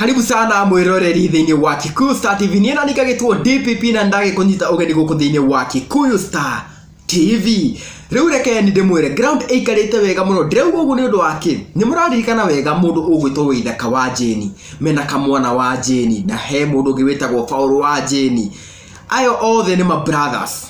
Karibu sana mwiroreri thiini wa Kikuyu Star TV. Ni nani kagitwo DPP na ndage kunyita ugeni guku thiini wa Kikuyu Star TV. Riu reke ni ndimwire ground ikarite wega muno. Ndirauga ugu ni undu wake. Ni muraririkana wega mundu ugwitwo Waithaka wa Jeni, mena kamwana wa Jeni na he mundu ungi witagwo Paul wa Jeni. Ayo othe ni ma brothers.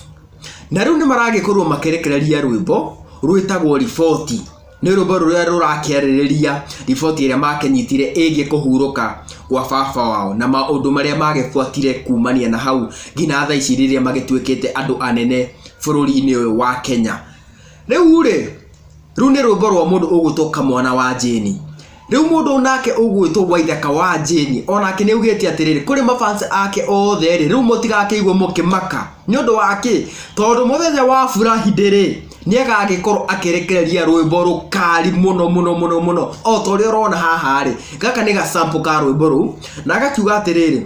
Na riu ni maragikorwo makerekereria rwimbo rwitagwo Riboti. Ni rwimbo ruria rurakiaririria riboti iria makenyitire igi kuhuruka kwa baba wao na maundu maria magifuatire kumania na hau ngina tha ici riria magituikite andu anene bururi-ini uyu wa Kenya. Riu ni rwimbo rwa mundu ugwitwo Kamwana wa Jeni. Riu mundu nake ugwitwo Waithaka wa Jeni onake ni ugite atiriri kuri mafans ake othe riu mutigakeigwe mukimaka ni undu wake tondu muthenya wa furahi ndiri ni agagikorwo akirekereria rwimbo rukari muno o tori urona haha ri gaka ni gasample ka rwimbo ru na gakiuga atiriri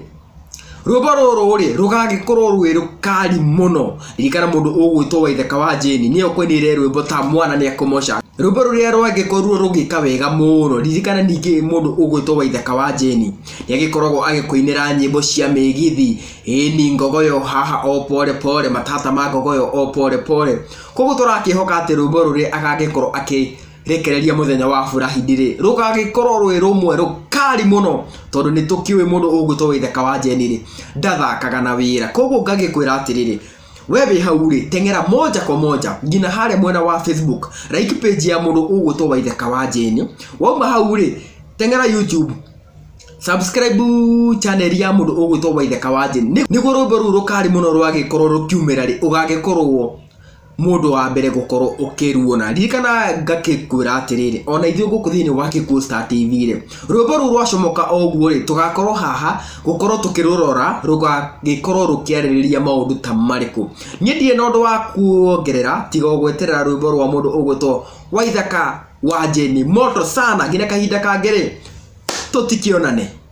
rwimbo ruru rugagikorwo rwi rukari muno ririkana mundu ugwitwo Waithaka wa Jeni ni okwinire rwimbo ta mwana ni akomosha rwimbo ruria rwagikorwo rugika wega muno ririkana ningi mundu ugwitwo Waithaka wa Jeni ni agikoragwo agikuinira nyimbo cia migithi ni ngogoyo haha o pole pole matata ma ngogoyo o pole pole koguo turakihoka ati rwimbo ruria agagikorwo akirekereria muthenya wa furahi ndiri rugagikorwo rwi rumwe rukari muno tondu ni tukiwe mundu ugwitwo Waithaka wa Jeni ri ndathakaga na wira koguo ngagikwira atiriri wewe hau tengera moja kwa moja ngina hare mwena wa Facebook like page ya mundu ugwitwo Waithaka wa Jeni wauma hau tengera YouTube subscribe channel ya mundu ugwitwo Waithaka wa Jeni niguo rwimbo ruru rukari muno rwagikorwo rukiumira ri ugagikorwo mundu wa mbere gukorwo ukiruona ririkana ngakikwira atiriri ona ithuĩ guku thiini wa Kikuyu Star TV rwimbo ruru rwacomoka oguo tugakorwo haha gukorwo tukirurora rugagikorwo rukiaririria maundu ta mariku nie ndire na undu wa kuongerera tiga gweterera rwimbo rwa mundu ugwitwo Waithaka wa Jeni moto sana ngina kahinda kangere tutikionane.